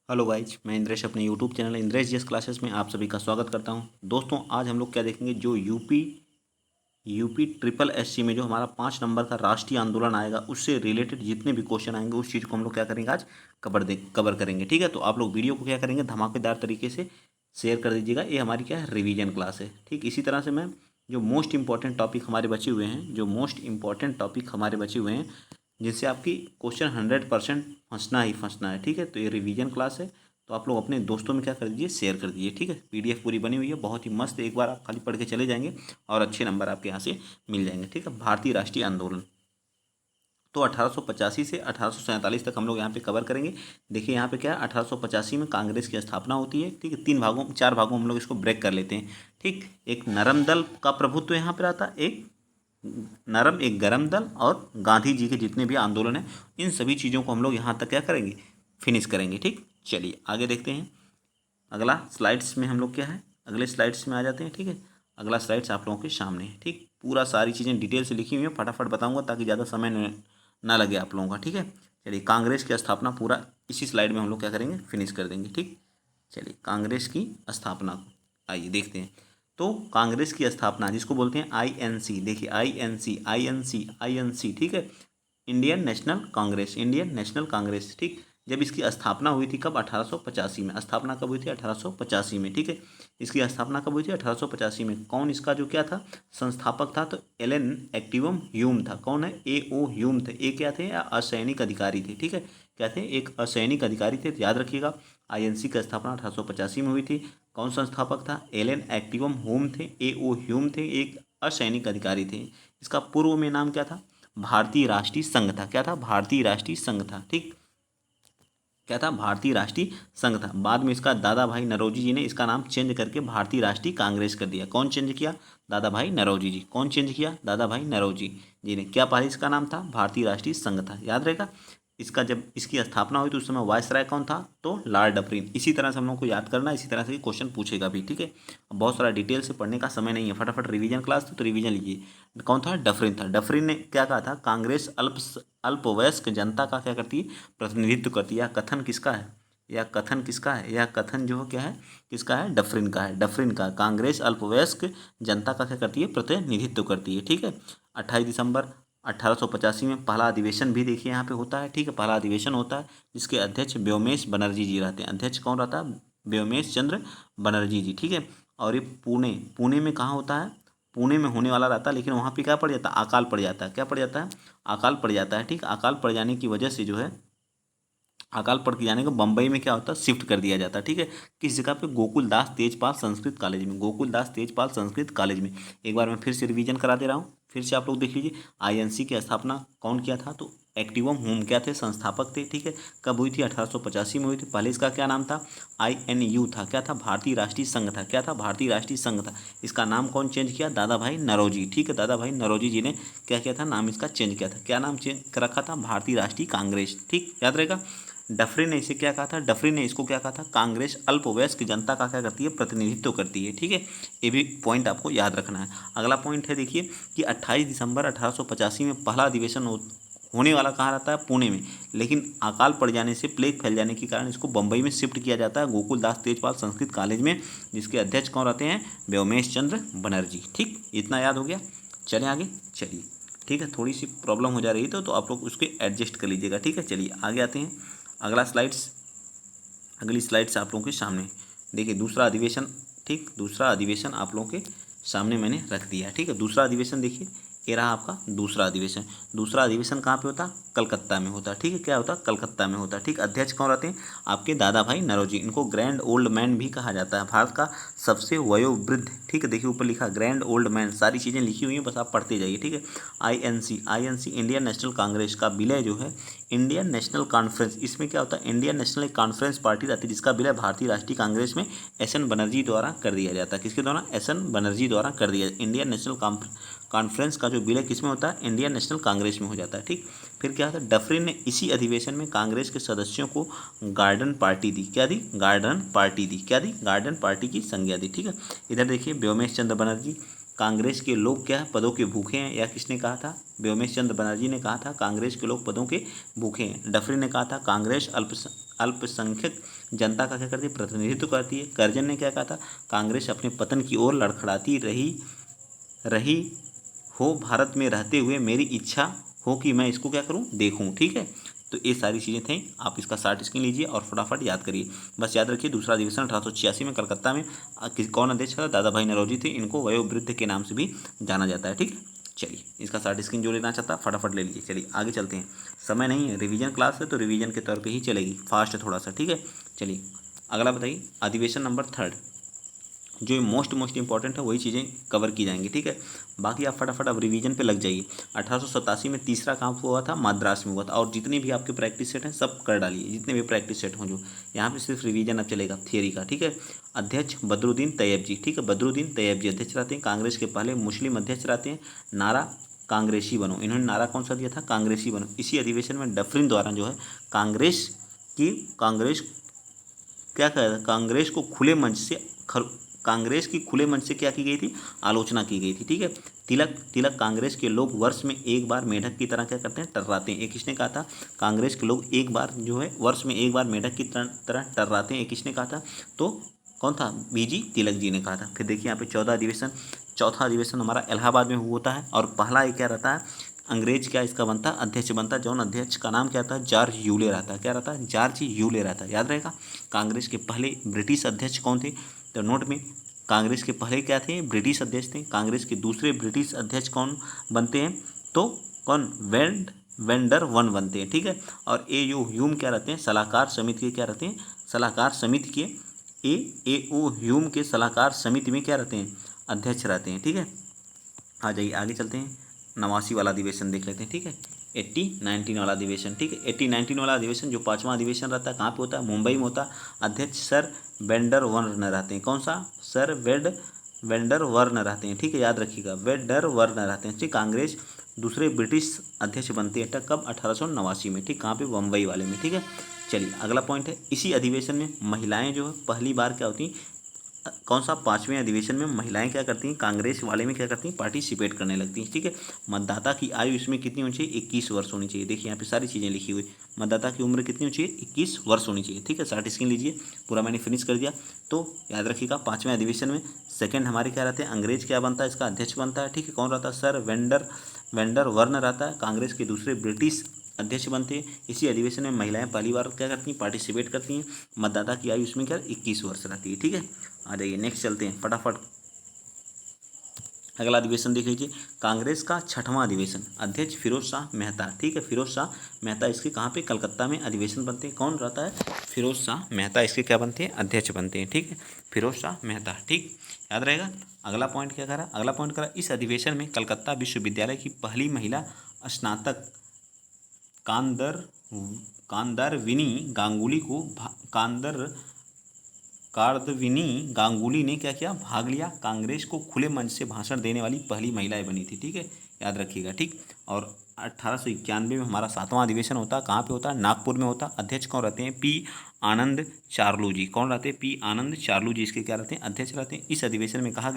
Hello guys, मैं इंद्रेश अपने YouTube channel Indresh GS classes में आप सभी का स्वागत करता हूं। दोस्तों, आज हम लोग क्या देखेंगे, जो यूपी ट्रिपल एससी में जो हमारा 5 नंबर का राष्ट्रीय आंदोलन आएगा उससे रिलेटेड जितने भी क्वेश्चन आएंगे उस चीज़ को हम लोग क्या करेंगे, आज कवर करेंगे। ठीक है, तो आप लोग वीडियो को क्या करेंगे, धमाकेदार तरीके से शेयर कर दीजिएगा। ये हमारी क्या है, रिवीजन क्लास है। ठीक, इसी तरह से मैं जो मोस्ट इंपॉर्टेंट टॉपिक हमारे बचे हुए हैं, जिनसे आपकी क्वेश्चन 100% फंसना ही फंसना है। ठीक है, तो ये रिवीजन क्लास है, तो आप लोग अपने दोस्तों में क्या कर दीजिए, शेयर कर दीजिए। ठीक है, पीडीएफ पूरी बनी हुई है, बहुत ही मस्त। एक बार आप खाली पढ़ के चले जाएंगे और अच्छे नंबर आपके यहाँ से मिल जाएंगे। ठीक है, भारतीय राष्ट्रीय आंदोलन तो 1885 से 1847 तक हम लोग यहाँ पे कवर करेंगे। देखिए यहाँ पे क्या है, 1885 में कांग्रेस की स्थापना होती है। ठीक है, 4 भागों हम लोग इसको ब्रेक कर लेते हैं। ठीक, एक नरम दल का प्रभुत्व यहाँ पे रहता है, एक गरम दल, और गांधी जी के जितने भी आंदोलन हैं इन सभी चीज़ों को हम लोग यहाँ तक क्या करेंगे, फिनिश करेंगे। ठीक, चलिए आगे देखते हैं। अगला स्लाइड्स में हम लोग क्या है, अगले स्लाइड्स में आ जाते हैं। ठीक है, अगला स्लाइड्स आप लोगों के सामने है। ठीक, पूरा सारी चीज़ें डिटेल से लिखी हुई है, फटाफट बताऊंगा ताकि ज़्यादा समय ना लगे आप लोगों का। ठीक है, चलिए कांग्रेस की स्थापना पूरा इसी स्लाइड में हम लोग क्या करेंगे, फिनिश कर देंगे। ठीक, चलिए कांग्रेस की स्थापना को आइए देखते हैं। तो कांग्रेस की स्थापना जिसको बोलते हैं आईएनसी, देखिए आईएनसी। ठीक है, इंडियन नेशनल कांग्रेस। ठीक, जब इसकी स्थापना हुई थी कब, 1885 में। स्थापना कब हुई थी, 1885 में। ठीक है, इसकी स्थापना कब हुई थी, 1885 में। कौन इसका जो क्या था, संस्थापक था, तो एलन एक्टिवम ह्यूम था। कौन है, ए ओ ह्यूम थे। ए क्या थे, असैनिक अधिकारी थे। ठीक है, क्या थे, एक असैनिक अधिकारी थे। तो याद रखिएगा, आईएनसी की स्थापना 1885 में हुई थी। कौन संस्थापक था, एलन एक्टिवम ह्यूम थे, ए ओ ह्यूम थे, एक असैनिक अधिकारी थे। इसका पूर्व में नाम क्या था, भारतीय राष्ट्रीय संघ था। क्या था, भारतीय राष्ट्रीय संघ था। ठीक, क्या था, भारतीय राष्ट्रीय संघ था। बाद में इसका दादा भाई नरौजी जी ने इसका नाम चेंज करके भारतीय राष्ट्रीय कांग्रेस कर दिया। कौन चेंज किया, दादा भाई नरौजी जी। कौन चेंज किया, दादा भाई नरौजी जी ने। क्या पहले इसका नाम था, भारतीय राष्ट्रीय संघ था, याद रहेगा। इसका जब इसकी स्थापना हुई तो उस समय वायसराय कौन था, तो लॉर्ड डफरिन। इसी तरह से हम लोग को याद करना है, इसी तरह से क्वेश्चन पूछेगा भी। ठीक है, अब बहुत सारा डिटेल से पढ़ने का समय नहीं है, फटाफट रिवीजन क्लास थी तो रिवीजन लीजिए। कौन था, डफरिन था। डफरिन ने क्या कहा था, कांग्रेस अल्पवयस्क जनता का क्या करती है, प्रतिनिधित्व करती है। यह कथन किसका है, यह कथन जो क्या है, किसका है, डफरिन का है। डफरिन का, कांग्रेस अल्पवयस्क जनता का क्या करती है, प्रतिनिधित्व करती है। ठीक है, 28 दिसंबर 1885 में पहला अधिवेशन भी देखिए यहाँ पे होता है। ठीक है, पहला अधिवेशन होता है जिसके अध्यक्ष व्योमेश बनर्जी जी रहते हैं। अध्यक्ष कौन रहता है, व्योमेश चंद्र बनर्जी जी। ठीक है, और ये पुणे में कहाँ होता है, पुणे में होने वाला रहता है, लेकिन वहाँ पे क्या पड़ जाता है, अकाल पड़ जाता है। क्या पड़ जाता है, अकाल पड़ जाता है। ठीक, अकाल पड़ जाने की वजह से जो है, अकाल पड़ के जाने को बम्बई में क्या होता है, शिफ्ट कर दिया जाता है। ठीक है, किस जगह पे, गोकुल दास तेजपाल संस्कृत कॉलेज में। गोकुल दास तेजपाल संस्कृत कॉलेज में। एक बार मैं फिर से रिवीजन करा दे रहा हूँ, फिर से आप लोग देख लीजिए। आईएनसी की स्थापना कौन किया था, तो एक्टिवम होम क्या थे, संस्थापक थे। ठीक है, कब हुई थी, 1885 में हुई थी। पहले इसका क्या नाम था, आईएनयू था। क्या था, भारतीय राष्ट्रीय संघ था। क्या था, भारतीय राष्ट्रीय संघ था। इसका नाम कौन चेंज किया, दादा भाई नरौजी। ठीक है, दादा भाई नरौजी जी ने क्या किया था, नाम इसका चेंज किया था। क्या नाम चेंज रखा था, भारतीय राष्ट्रीय कांग्रेस। ठीक, याद रहेगा। डफरिन ने इसे क्या कहा था, डफरिन ने इसको क्या कहा था, कांग्रेस अल्पवयस्क जनता का क्या करती है, प्रतिनिधित्व करती है। ठीक है, ये भी पॉइंट आपको याद रखना है। अगला पॉइंट है, देखिए कि 28 दिसंबर 1885 में पहला अधिवेशन होने वाला कहाँ रहता है, पुणे में। लेकिन अकाल पड़ जाने से, प्लेग फैल जाने के कारण इसको बम्बई में शिफ्ट किया जाता है, गोकुल दास तेजपाल संस्कृत कॉलेज में, जिसके अध्यक्ष कौन रहते हैं, व्योमेश चंद्र बनर्जी। ठीक, इतना याद हो गया। चलें आगे, चलिए। ठीक है, थोड़ी सी प्रॉब्लम हो जा रही तो आप लोग उसके एडजस्ट कर लीजिएगा। ठीक है, चलिए आगे आते हैं। अगली स्लाइड्स आप लोगों के सामने देखिए, दूसरा अधिवेशन। ठीक, दूसरा अधिवेशन आप लोगों के सामने मैंने रख दिया है। ठीक है, दूसरा अधिवेशन देखिए, ये रहा आपका दूसरा अधिवेशन। दूसरा अधिवेशन कहाँ पे होता, कलकत्ता में होता। ठीक है, क्या होता, कलकत्ता में होता। ठीक, अध्यक्ष कौन रहते हैं, आपके दादा भाई नरौजी। इनको ग्रैंड ओल्ड मैन भी कहा जाता है, भारत का सबसे वयोवृद्ध। ठीक है, देखिए ऊपर लिखा ग्रैंड ओल्ड मैन, सारी चीज़ें लिखी हुई हैं, बस आप पढ़ते जाइए। ठीक है, आईएनसी इंडियन नेशनल कांग्रेस का विलय जो है इंडियन नेशनल कॉन्फ्रेंस, इसमें क्या होता है, इंडियन नेशनल एक कॉन्फ्रेंस पार्टी रहती है जिसका विलय भारतीय राष्ट्रीय कांग्रेस में एसएन बनर्जी द्वारा कर दिया जाता है। किसके द्वारा, एसएन बनर्जी द्वारा कर दिया। इंडियन नेशनल कॉन्फ्रेंस का जो विलय किसमें होता है, इंडियन नेशनल कांग्रेस में हो जाता है। ठीक, फिर क्या होता है, डफरिन ने इसी अधिवेशन में कांग्रेस के सदस्यों को गार्डन पार्टी दी। क्या दी, गार्डन पार्टी दी। क्या दी, गार्डन पार्टी की संज्ञा दी। ठीक है, इधर देखिए व्योमेश चंद्र बनर्जी, कांग्रेस के लोग क्या है, पदों के भूखे हैं, या किसने कहा था, व्योमेश चंद्र बनर्जी ने कहा था कांग्रेस के लोग पदों के भूखे हैं। डफरिन ने कहा था कांग्रेस अल्पसंख्यक जनता का क्या करती है, प्रतिनिधित्व करती है। कर्जन ने क्या कहा था, कांग्रेस अपने पतन की ओर लड़खड़ाती रही रही हो, भारत में रहते हुए मेरी इच्छा हो कि मैं इसको क्या करूं, देखूं। ठीक है, तो ये सारी चीज़ें थी, आप इसका शॉर्ट स्क्रीन लीजिए और फटाफट याद करिए। बस याद रखिए, दूसरा अधिवेशन 1886 में कलकत्ता में कौन अध्यक्ष था, दादा भाई नौरोजी थे। इनको वयोवृद्ध के नाम से भी जाना जाता है। ठीक है, चलिए इसका शॉर्ट स्क्रीन जो लेना चाहता फटाफट ले लीजिए। चलिए आगे चलते हैं, समय नहीं है, रिवीजन क्लास है तो रिवीजन के तौर पे ही चलेगी, फास्ट है थोड़ा सा। ठीक है, चलिए अगला बताइए, अधिवेशन नंबर 3 जो मोस्ट इंपॉर्टेंट है वही चीज़ें कवर की जाएंगी। ठीक है, बाकी आप फटाफट अब रिवीजन पे लग जाइए। 1887 में तीसरा काम हुआ था, मद्रास में हुआ था। और जितने भी आपके प्रैक्टिस सेट हैं सब कर डालिए, जितने भी प्रैक्टिस सेट हों जो यहाँ पे सिर्फ रिवीजन अब चलेगा थियरी का। ठीक है, अध्यक्ष बदरुद्दीन तैयब जी। ठीक है, बदरुद्दीन तैयब जी अध्यक्ष रहते हैं, कांग्रेस के पहले मुस्लिम अध्यक्ष रहते हैं। नारा कांग्रेसी बनो, इन्होंने नारा कौन सा दिया था, कांग्रेसी बनो। इसी अधिवेशन में डफरिन द्वारा जो है कांग्रेस क्या कहा, कांग्रेस की खुले मंच से क्या की गई थी, आलोचना की गई थी। ठीक है, तिलक कांग्रेस के लोग वर्ष में एक बार मेढक की तरह क्या करते हैं, टर्राते हैं। एक किसने कहा था, कांग्रेस के लोग एक बार जो है वर्ष में एक बार मेढक की तरह टर्राते हैं। एक किसने कहा था, तो कौन था, बीजी तिलक जी ने कहा था। फिर देखिए यहाँ पे चौथा अधिवेशन हमारा इलाहाबाद में होता है। और पहला ये क्या रहता है, अंग्रेज क्या इसका बनता, अध्यक्ष बनता। जौन अध्यक्ष का नाम क्या था, जॉर्ज यूले रहता है। क्या रहता है, जॉर्ज यूले रहता है, याद रहेगा। कांग्रेस के पहले ब्रिटिश अध्यक्ष कौन थे, तो नोट में, कांग्रेस के पहले क्या थे, ब्रिटिश अध्यक्ष थे। कांग्रेस के दूसरे ब्रिटिश अध्यक्ष कौन बनते हैं, तो कौन, वेंडर वन बनते हैं। ठीक है, और ह्यूम क्या रहते हैं, सलाहकार समिति के क्या रहते हैं, सलाहकार समिति के ह्यूम के सलाहकार समिति में क्या रहते हैं, अध्यक्ष रहते हैं। ठीक है, आ जाइए आगे चलते हैं, 89 वाला अधिवेशन देख लेते हैं। ठीक है, 19 वाला अधिवेशन। ठीक है, 19 वाला अधिवेशन जो 5वां अधिवेशन रहता है, कहाँ पे होता है, मुंबई में होता है। अध्यक्ष सर वेंडर वर्न रहते हैं। कौन सा, सर वेंडर वर्न रहते हैं। ठीक है, याद रखिएगा, वेंडर वर्न रहते हैं। ठीक, कांग्रेस दूसरे ब्रिटिश अध्यक्ष बनते हैं कब, 1889 में। ठीक, कहाँ पे, बम्बई वाले में। ठीक है, चलिए अगला पॉइंट है, इसी अधिवेशन में महिलाएं जो है पहली बार क्या होती, कौन सा, 5वें अधिवेशन में महिलाएं क्या करती हैं, कांग्रेस वाले में क्या करती हैं, पार्टिसिपेट करने लगती हैं। ठीक है, मतदाता की आयु इसमें कितनी होनी चाहिए, 21 वर्ष होनी चाहिए। देखिए यहाँ पे सारी चीज़ें लिखी हुई, मतदाता की उम्र कितनी होनी चाहिए, 21 वर्ष होनी चाहिए। ठीक है, शॉर्ट स्क्रीन लीजिए, पूरा मैंने फिनिश कर दिया। तो याद रखिएगा, 5वें अधिवेशन में सेकेंड हमारे क्या रहते हैं, अंग्रेज क्या बनता है, इसका अध्यक्ष बनता है। ठीक है, कौन रहता है, सर वेंडर वर्न रहता है। कांग्रेस के दूसरे ब्रिटिश अध्यक्ष बनते हैं। इसी अधिवेशन में महिलाएं पहली बार क्या करती हैं, पार्टिसिपेट करती हैं। मतदाता की आयु इसमें क्या, 21 वर्ष रहती है। ठीक है, आ जाइए नेक्स्ट चलते हैं फटाफट, अगला अधिवेशन देख लीजिए, कांग्रेस का 6वां अधिवेशन, अध्यक्ष फिरोज शाह मेहता। ठीक है, फिरोज शाह मेहता इसके कहाँ पे, कलकत्ता में अधिवेशन बनते हैं। कौन रहता है, फिरोज शाह मेहता इसके क्या बनते हैं, अध्यक्ष बनते हैं। ठीक है, फिरोज शाह मेहता। ठीक, याद रहेगा। अगला पॉइंट क्या करा, अगला पॉइंट करा, इस अधिवेशन में कलकत्ता विश्वविद्यालय की पहली महिला स्नातक कांदरविनी गांगुली को कार्दविनी गांगुली ने क्या किया, भाग लिया। कांग्रेस को खुले मंच से भाषण देने वाली पहली महिलाएं बनी थी। ठीक है, याद रखिएगा। ठीक, और 1891 में हमारा 7वां अधिवेशन होता है, कहाँ पे होता है, नागपुर में होता है। अध्यक्ष कौन रहते हैं, पी आनंद चार्लू जी। कौन रहते हैं, पी आनंद चार्लू जी इसके क्या रहते हैं, अध्यक्ष रहते हैं। इस अधिवेशन में कहा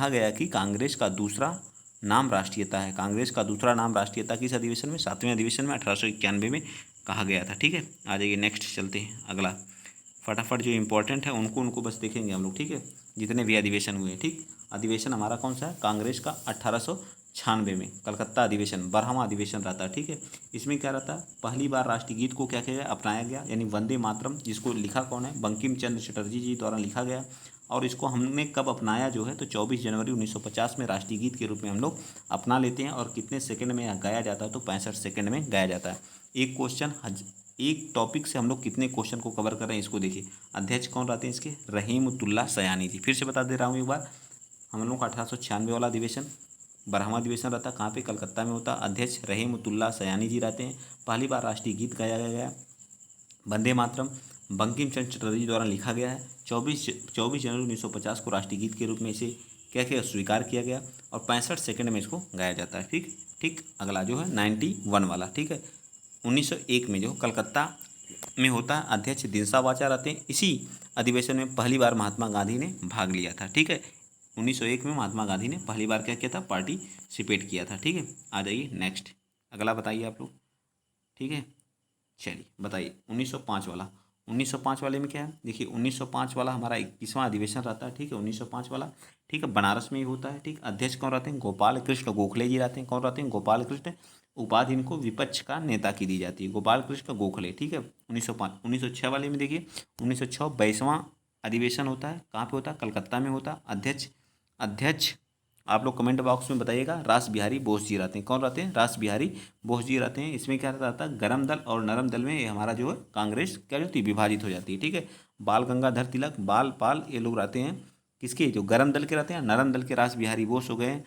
गया कि कांग्रेस का दूसरा नाम राष्ट्रीयता है। कांग्रेस का दूसरा नाम राष्ट्रीयता किस अधिवेशन में, 7वें अधिवेशन में 1891 में कहा गया था। ठीक है, आ जाइए नेक्स्ट चलते हैं, अगला फटाफट जो इंपॉर्टेंट है उनको बस देखेंगे हम लोग। ठीक है, जितने भी अधिवेशन हुए। ठीक, अधिवेशन हमारा कौन सा है, कांग्रेस का 1896 में कलकत्ता अधिवेशन 12वां अधिवेशन रहता है। ठीक है, इसमें क्या रहता है, पहली बार राष्ट्रीय गीत को क्या किया गया, अपनाया गया, यानी वंदे मातरम, जिसको लिखा कौन है, बंकिम चंद्र चटर्जी जी द्वारा लिखा गया। और इसको हमने कब अपनाया जो है, तो 24 जनवरी 1950 में राष्ट्रीय गीत के रूप में हम लोग अपना लेते हैं। और कितने सेकंड में गाया जाता है, तो 65 सेकंड में गाया जाता है। एक टॉपिक से हम लोग कितने क्वेश्चन को कवर कर रहे हैं, इसको देखिए। अध्यक्ष कौन रहते हैं इसके, रहीमतुल्ला सयानी जी। फिर से बता दे रहा हूँ एक बार, हम लोग का 1896 वाला अधिवेशन 12वां अधिवेशन रहता, कहाँ पे, कलकत्ता में होता। अध्यक्ष रहीमतुल्ला सयानी जी रहते हैं। पहली बार राष्ट्रीय गीत गाया गया वंदे मातरम, बंकिम चंद्र चटर्जी द्वारा लिखा गया है। 24 जनवरी 1950 को राष्ट्रीय गीत के रूप में इसे क्या किया, स्वीकार किया गया। और 65 सेकंड में इसको गाया जाता है। ठीक, अगला जो है 91 वाला। ठीक है, 1901 में जो कलकत्ता में होता है, अध्यक्ष दिनसा वाचा रहते हैं। इसी अधिवेशन में पहली बार महात्मा गांधी ने भाग लिया था। ठीक है, 1901 में महात्मा गांधी ने पहली बार क्या किया था, पार्टिसिपेट किया था। ठीक है, आ जाइए नेक्स्ट, अगला बताइए आप लोग। ठीक है, चलिए बताइए 1905 वाला। 1905 वाले में क्या है, देखिए 1905 वाला हमारा 21वां अधिवेशन रहता है, ठीक है 1905 वाला, ठीक है बनारस में ही होता है, ठीक। अध्यक्ष कौन रहते हैं, गोपाल कृष्ण गोखले जी रहते हैं। कौन रहते हैं, गोपाल कृष्ण। उपाधि इनको विपक्ष का नेता की दी जाती है, गोपाल कृष्ण गोखले, ठीक है। 1905 1906 वाले में देखिए 1906 22वां अधिवेशन होता है, कहाँ पे होता है, कलकत्ता में होता है। अध्यक्ष अध्यक्ष आप लोग कमेंट बॉक्स में बताइएगा, रास बिहारी बोस जी रहते हैं। कौन रहते हैं, रास बिहारी बोस जी रहते हैं। इसमें क्या रहता है, गरम दल और नरम दल में ये हमारा जो है कांग्रेस क्या होती है, विभाजित हो जाती है, ठीक है। बाल गंगाधर तिलक, बाल पाल, ये लोग रहते हैं किसके, जो गरम दल के रहते हैं। नरम दल के रास बिहारी बोस हो गए।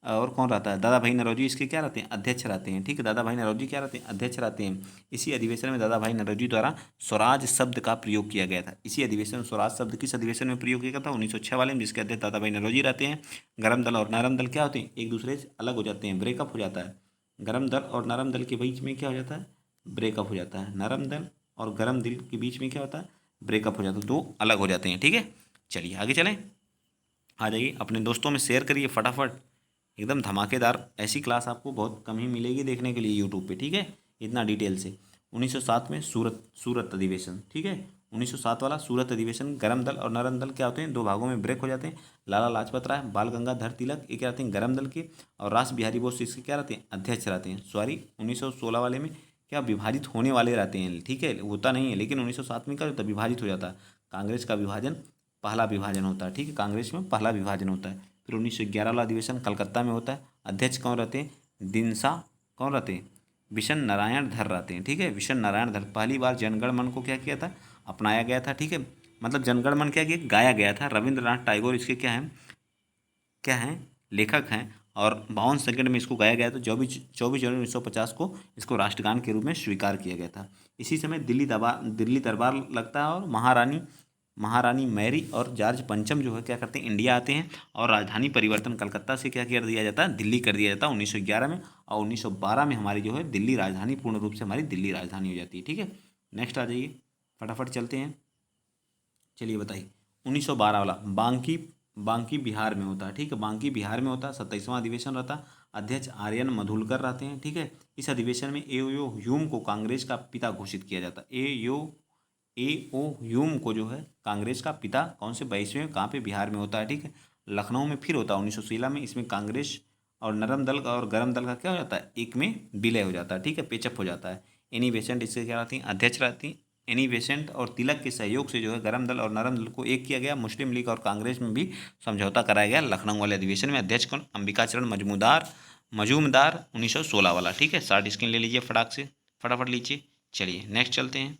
और कौन रहता है, दादा भाई नौरोजी इसके क्या रहते हैं, अध्यक्ष रहते हैं, ठीक है। दादा भाई नौरोजी क्या रहते हैं, अध्यक्ष रहते हैं। इसी अधिवेशन में दादा भाई नौरोजी द्वारा स्वराज शब्द का प्रयोग किया गया था। इसी अधिवेशन में स्वराज शब्द किस अधिवेशन में प्रयोग किया गया था, 1906 वाले में, जिसके अध्यक्ष दादा भाई नौरोजी रहते हैं। गरम दल और नरम दल क्या होते हैं, एक दूसरे से अलग हो जाते हैं, ब्रेकअप हो जाता है। गरम दल और नरम दल के बीच में क्या हो जाता है, ब्रेकअप हो जाता है। नरम दल और गरम दिल के बीच में क्या होता है, ब्रेकअप हो जाता है, दो अलग हो जाते हैं, ठीक है। चलिए आगे चलें, आ जाइए अपने दोस्तों में शेयर करिए फटाफट। एकदम धमाकेदार ऐसी क्लास आपको बहुत कम ही मिलेगी देखने के लिए यूट्यूब पे, ठीक है, इतना डिटेल से। 1907 में सूरत सूरत अधिवेशन, ठीक है। 1907 वाला सूरत अधिवेशन, गरम दल और नरम दल क्या होते हैं, दो भागों में ब्रेक हो जाते हैं। लाला लाजपत राय, बाल गंगाधर तिलक ये क्या रहते हैं, गरम दल के। और रास बिहारी बोस इसके क्या रहते हैं, अध्यक्ष रहते हैं। सॉरी 1916 वाले में क्या विभाजित होने वाले रहते हैं, ठीक है, होता नहीं है, लेकिन 1907 में क्या होता है, विभाजित हो जाता है। कांग्रेस का विभाजन, पहला विभाजन होता है, ठीक है, कांग्रेस में पहला विभाजन होता है। फिर 1911 वाला अधिवेशन कलकत्ता में होता है। अध्यक्ष कौन रहते हैं, दिनसा कौन रहते हैं, विशन नारायण धर रहते हैं, ठीक है। विशन नारायण धर पहली बार जनगण मन को क्या किया था, अपनाया गया था, ठीक है। मतलब जनगण मन क्या किया, गाया गया था। रविंद्रनाथ टैगोर इसके क्या हैं, लेखक हैं। और 52 सेकंड में इसको गाया गया था। 24 जनवरी 1950 को इसको राष्ट्रगान के रूप में स्वीकार किया गया था। इसी समय दिल्ली दरबार लगता है और महारानी महारानी मैरी और जॉर्ज पंचम जो है क्या करते हैं, इंडिया आते हैं। और राजधानी परिवर्तन कलकत्ता से क्या कर दिया जाता है, दिल्ली कर दिया जाता है 1911 में। और 1912 में हमारी जो है दिल्ली राजधानी, पूर्ण रूप से हमारी दिल्ली राजधानी हो जाती है, ठीक है। नेक्स्ट आ जाइए, फटाफट चलते हैं। चलिए बताइए 1912 वाला बांकी बांकी बिहार में होता है, ठीक है। बांकी बिहार में होता है, 27वां अधिवेशन रहता है। अध्यक्ष आर्यन मधुलकर रहते हैं, ठीक है। इस अधिवेशन में ए ओ ह्यूम को कांग्रेस का पिता घोषित किया जाता है। ए ओ ह्यूम को जो है कांग्रेस का पिता, कौन से 22वें, कहाँ पे, बिहार में होता है, ठीक है। लखनऊ में फिर होता है 1916 में। इसमें कांग्रेस और नरम दल का और गरम दल का क्या हो जाता है, एक में विलय हो जाता है, ठीक है, पेचअप हो जाता है। एनी बेसेंट इससे क्या रहती हैं, अध्यक्ष रहती हैं। एनी बेसेंट और तिलक के सहयोग से जो है गरम दल और नरम दल को एक किया गया। मुस्लिम लीग और कांग्रेस में भी समझौता कराया गया लखनऊ वाले अधिवेशन में। अध्यक्ष कौन, अंबिकाचरण मजूमदार 1916 वाला, ठीक है। शार्ट स्क्रीन ले लीजिए फटाक से, फटाफट लीजिए। चलिए नेक्स्ट चलते हैं,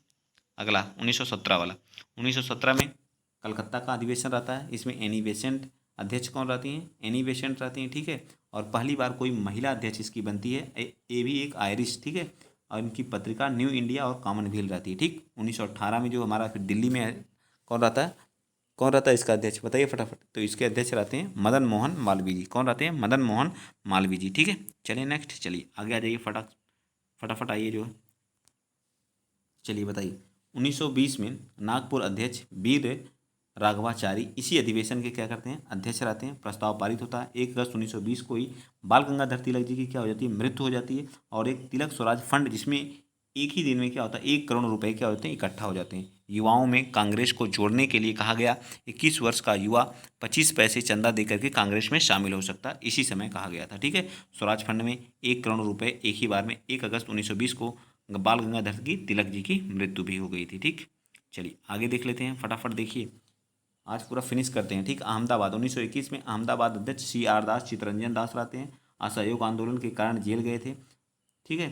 अगला 1917 वाला। 1917 में कलकत्ता का अधिवेशन रहता है। इसमें एनी बेसेंट अध्यक्ष कौन रहती हैं, एनी बेसेंट रहती हैं, ठीक है। और पहली बार कोई महिला अध्यक्ष इसकी बनती है। ये भी एक आयरिश, ठीक है। और इनकी पत्रिका न्यू इंडिया और कॉमनवेल्थ रहती है, ठीक। 1918 में जो हमारा फिर दिल्ली में है, कौन रहता है इसका अध्यक्ष, बताइए फटाफट। तो इसके अध्यक्ष रहते हैं मदन मोहन मालवीय जी। कौन रहते हैं, मदन मोहन मालवीय जी, ठीक है। चलिए नेक्स्ट, चलिए आगे आ जाइए, फटाफट आइए जो है। चलिए बताइए 1920 में नागपुर अध्यक्ष वीर राघवाचारी इसी अधिवेशन के क्या करते हैं, अध्यक्ष रहते हैं। प्रस्ताव पारित होता है। 1 अगस्त 1920 को ही बाल गंगाधर तिलक जी की क्या हो जाती है, मृत्यु हो जाती है। और एक तिलक स्वराज फंड, जिसमें एक ही दिन में क्या होता है, 1 करोड़ रुपए क्या होते हैं, इकट्ठा हो जाते हैं। युवाओं में कांग्रेस को जोड़ने के लिए कहा गया, 21 वर्ष का युवा 25 पैसे चंदा देकर के कांग्रेस में शामिल हो सकता है, इसी समय कहा गया था, ठीक है। स्वराज फंड में 1 करोड़ रुपए एक ही बार में। 1 अगस्त 1920 को बाल गंगाधर की तिलक जी की मृत्यु भी हो गई थी, ठीक। चलिए आगे देख लेते हैं, फटाफट देखिए, आज पूरा फिनिश करते हैं, ठीक। अहमदाबाद 1921 में अहमदाबाद अध्यक्ष CR दास चितरंजन दास रहते हैं। असहयोग आंदोलन के कारण जेल गए थे, ठीक है।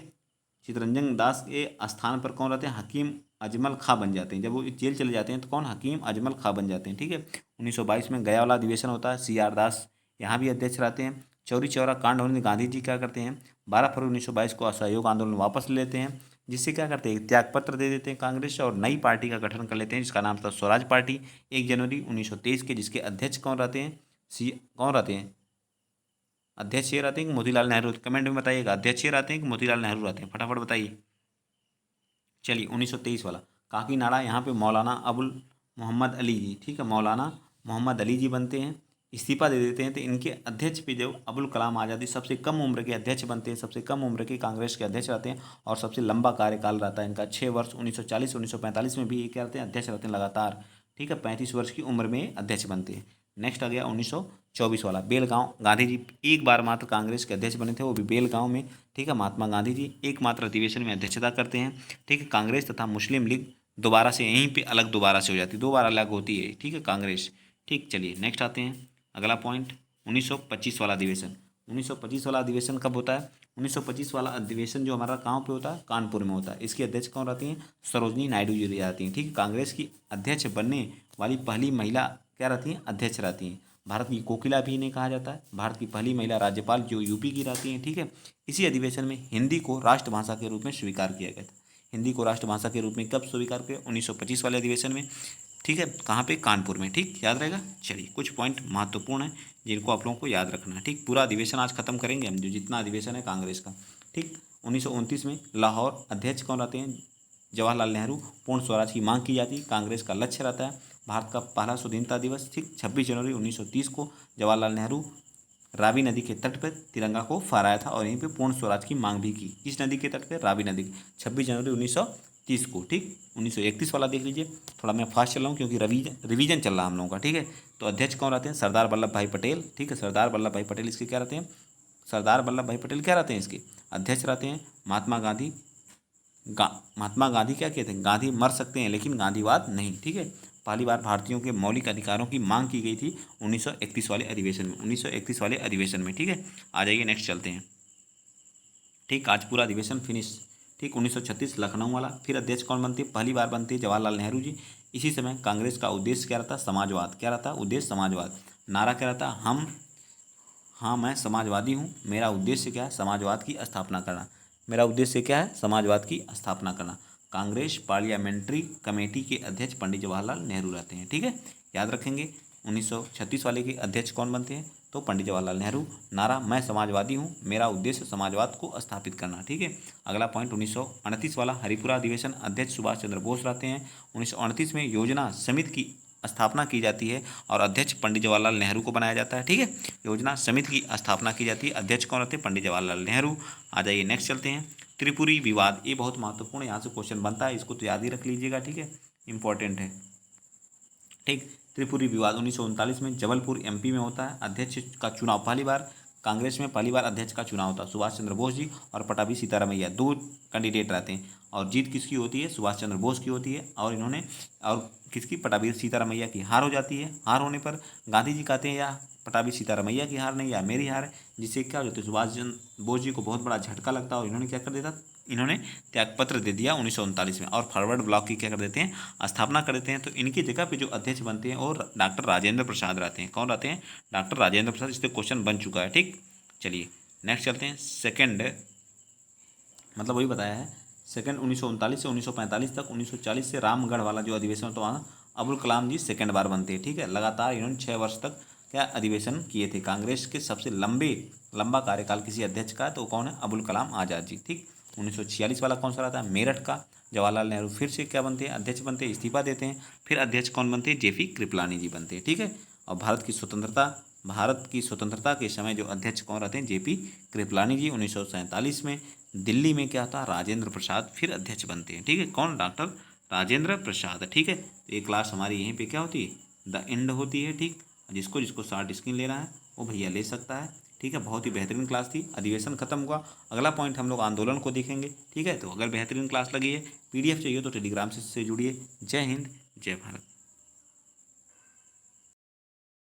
चितरंजन दास के स्थान पर कौन रहते हैं, हकीम अजमल खां बन जाते हैं। जब वो जेल चले जाते हैं तो कौन, हकीम अजमल खां बन जाते हैं, ठीक है। 1922 में गया वाला अधिवेशन होता है। CR दास यहाँ भी अध्यक्ष रहते हैं। चौरी चौरा कांड होने से गांधी जी क्या करते हैं, 12 फरवरी 1922 को असहयोग आंदोलन वापस ले लेते हैं, जिससे क्या करते हैं, त्यागपत्र दे देते हैं कांग्रेस से और नई पार्टी का गठन कर लेते हैं, जिसका नाम था स्वराज पार्टी। 1 जनवरी 1923 के, जिसके अध्यक्ष कौन रहते हैं, कौन रहते हैं, अध्यक्ष ये रहते हैं कि मोतीलाल नेहरू, कमेंट में बताइएगा, अध्यक्ष ये रहते हैं कि मोतीलाल नेहरू रहते हैं, फटाफट बताइए। चलिए 1923 वाला काकीनाडा, यहाँ पे मौलाना अबुल मोहम्मद अली जी, ठीक है, मौलाना मोहम्मद अली जी बनते हैं। इस्तीफा दे देते हैं तो इनके अध्यक्ष पे जो अबुल कलाम आज़ाद सबसे कम उम्र के अध्यक्ष बनते हैं, सबसे कम उम्र के कांग्रेस के अध्यक्ष रहते हैं और सबसे लंबा कार्यकाल रहता है इनका 6 वर्ष। 1940 1945 में भी ये क्या रहते हैं, अध्यक्ष रहते हैं लगातार, ठीक है। 35 वर्ष की उम्र में अध्यक्ष बनते हैं। नेक्स्ट आ गया 1924 वाला, बेलगांव गांधी जी एक बार मात्र कांग्रेस के अध्यक्ष बने थे, वो भी बेलगांव में, ठीक है। महात्मा गांधी जी एकमात्र अधिवेशन में अध्यक्षता करते हैं, ठीक है। कांग्रेस तथा मुस्लिम लीग दोबारा से यहीं पे अलग दोबारा से हो जाती है, दो बार अलग होती है, ठीक है, कांग्रेस, ठीक। चलिए नेक्स्ट आते हैं अगला पॉइंट, 1925 वाला अधिवेशन। 1925 वाला अधिवेशन कब होता है? 1925 वाला अधिवेशन जो हमारा कहाँ पे होता है, कानपुर में होता है। इसकी अध्यक्ष कौन रहती हैं? सरोजनी नायडू जी रहती हैं, ठीक है। कांग्रेस की अध्यक्ष बनने वाली पहली महिला क्या रहती हैं? अध्यक्ष रहती हैं। भारत की कोकिला भी इन्हें कहा जाता है। भारत की पहली महिला राज्यपाल जो यूपी की रहती हैं, ठीक है। इसी अधिवेशन में हिंदी को राष्ट्रभाषा के रूप में स्वीकार किया गया था। हिंदी को राष्ट्रभाषा के रूप में कब स्वीकार किया? 1925 वाले अधिवेशन में, ठीक है। कहाँ पे? कानपुर में, ठीक, याद रहेगा। चलिए कुछ पॉइंट महत्वपूर्ण है जिनको आप लोगों को याद रखना है, ठीक। पूरा अधिवेशन आज खत्म करेंगे हम, जो जितना अधिवेशन है कांग्रेस का, ठीक। 1929 में लाहौर, अध्यक्ष कौन रहते हैं? जवाहरलाल नेहरू। पूर्ण स्वराज की मांग की जाती है, कांग्रेस का लक्ष्य रहता है। भारत का पहला स्वतंत्रता दिवस, ठीक, 26 जनवरी 1930 को जवाहरलाल नेहरू रावी नदी के तट पर तिरंगा को फहराया था और यहीं पे पूर्ण स्वराज की मांग भी की। किस नदी के तट पर? रावी नदी, 26 जनवरी 1930 को, ठीक। 1931 वाला देख लीजिए, थोड़ा मैं फास्ट चल रहा हूँ क्योंकि रिवीजन चल रहा है हम लोगों का, ठीक है। तो अध्यक्ष कौन रहते हैं? सरदार वल्लभ भाई पटेल, ठीक है। सरदार वल्लभ भाई पटेल इसके क्या रहते हैं? सरदार वल्लभ भाई पटेल क्या रहते हैं? इसके अध्यक्ष रहते हैं। महात्मा गांधी महात्मा गांधी क्या कहते हैं? गांधी मर सकते हैं लेकिन गांधीवाद नहीं, ठीक है। पहली बार भारतीयों के मौलिक अधिकारों की मांग की गई थी 1931 वाले अधिवेशन में, 1931 वाले अधिवेशन में, ठीक है। आ जाइए नेक्स्ट चलते हैं, ठीक। आज पूरा अधिवेशन फिनिश, ठीक। 1936 लखनऊ वाला, फिर अध्यक्ष कौन बनते? पहली बार बनते जवाहरलाल नेहरू जी। इसी समय कांग्रेस का उद्देश्य क्या रहता? समाजवाद। क्या रहता? उद्देश्य समाजवाद। नारा क्या रहता? मैं समाजवादी हूँ, मेरा उद्देश्य क्या है? समाजवाद की स्थापना करना। मेरा उद्देश्य क्या है? समाजवाद की स्थापना करना। कांग्रेस पार्लियामेंट्री कमेटी के अध्यक्ष पंडित जवाहरलाल नेहरू रहते हैं, ठीक है, याद रखेंगे। 1936 वाले के अध्यक्ष कौन बनते हैं? तो पंडित जवाहरलाल नेहरू। नारा मैं समाजवादी हूँ, मेरा उद्देश्य समाजवाद को स्थापित करना, ठीक है। अगला पॉइंट 1938 वाला, हरिपुरा अधिवेशन, अध्यक्ष सुभाष चंद्र बोस रहते हैं। 1938 में योजना समिति की स्थापना की जाती है और अध्यक्ष पंडित जवाहरलाल नेहरू को बनाया जाता है, ठीक है। योजना समिति की स्थापना की जाती है, अध्यक्ष कौन रहते हैं? पंडित जवाहरलाल नेहरू। आ जाइए नेक्स्ट चलते हैं, त्रिपुरी विवाद। ये बहुत महत्वपूर्ण, यहाँ से क्वेश्चन बनता है, इसको तो याद ही रख लीजिएगा, ठीक है, इंपॉर्टेंट है, ठीक। त्रिपुरी विवाद 1939 में जबलपुर एमपी में होता है। अध्यक्ष का चुनाव पहली बार कांग्रेस में अध्यक्ष का चुनाव होता है। सुभाष चंद्र बोस जी और पटाभी सीतारामैया, दो कैंडिडेट रहते हैं और जीत किसकी होती है? सुभाष चंद्र बोस की होती है। और किसकी? पटाभी सीतारामैया की हार हो जाती है। हार होने पर गांधी जी कहते हैं या पटाभी सीतारामैया की हार नहीं, या मेरी हार है, जिससे क्या हो जाता है? सुभाष चंद्र बोस जी को बहुत बड़ा झटका लगता है और इन्होंने क्या कर देता? इन्होंने त्यागपत्र दे दिया 1939 में और फॉरवर्ड ब्लॉक की क्या कर देते हैं? स्थापना कर देते हैं। तो इनकी जगह पे जो अध्यक्ष बनते हैं और डॉक्टर राजेंद्र प्रसाद रहते हैं। कौन रहते हैं? डॉक्टर राजेंद्र प्रसाद। इस पर क्वेश्चन बन चुका है, ठीक। चलिए नेक्स्ट चलते हैं, सेकंड, मतलब वही बताया है, सेकंड 1939 से 1945 तक। 1940 से रामगढ़ वाला जो अधिवेशन होता है, अबुल कलाम जी सेकंड बार बनते हैं, ठीक है। लगातार इन्होंने 6 वर्ष तक क्या अधिवेशन किए थे। कांग्रेस के सबसे लंबा कार्यकाल किसी अध्यक्ष का, तो कौन है? अबुल कलाम आज़ाद जी, ठीक। 1946 वाला कौन सा रहता है? मेरठ का जवाहरलाल नेहरू फिर से क्या बनते हैं? अध्यक्ष बनते हैं, इस्तीफा देते हैं। फिर अध्यक्ष कौन बनते हैं? जेपी कृपलानी जी बनते हैं, ठीक है। और भारत की स्वतंत्रता के समय जो अध्यक्ष कौन रहते हैं? जेपी कृपलानी जी। 1947 में दिल्ली में क्या था? राजेंद्र प्रसाद फिर अध्यक्ष बनते हैं, ठीक है। कौन? डॉक्टर राजेंद्र प्रसाद, ठीक है। तो ये क्लास हमारी यहीं पे क्या होती है? द एंड होती है, ठीक। जिसको शॉर्ट स्क्रीन लेना है वो भैया ले सकता है, ठीक है। बहुत ही बेहतरीन क्लास थी, अधिवेशन खत्म हुआ। अगला पॉइंट हम लोग आंदोलन को देखेंगे, ठीक है। तो अगर बेहतरीन क्लास लगी है, PDF चाहिए तो टेलीग्राम से जुड़िए। जय हिंद, जय भारत।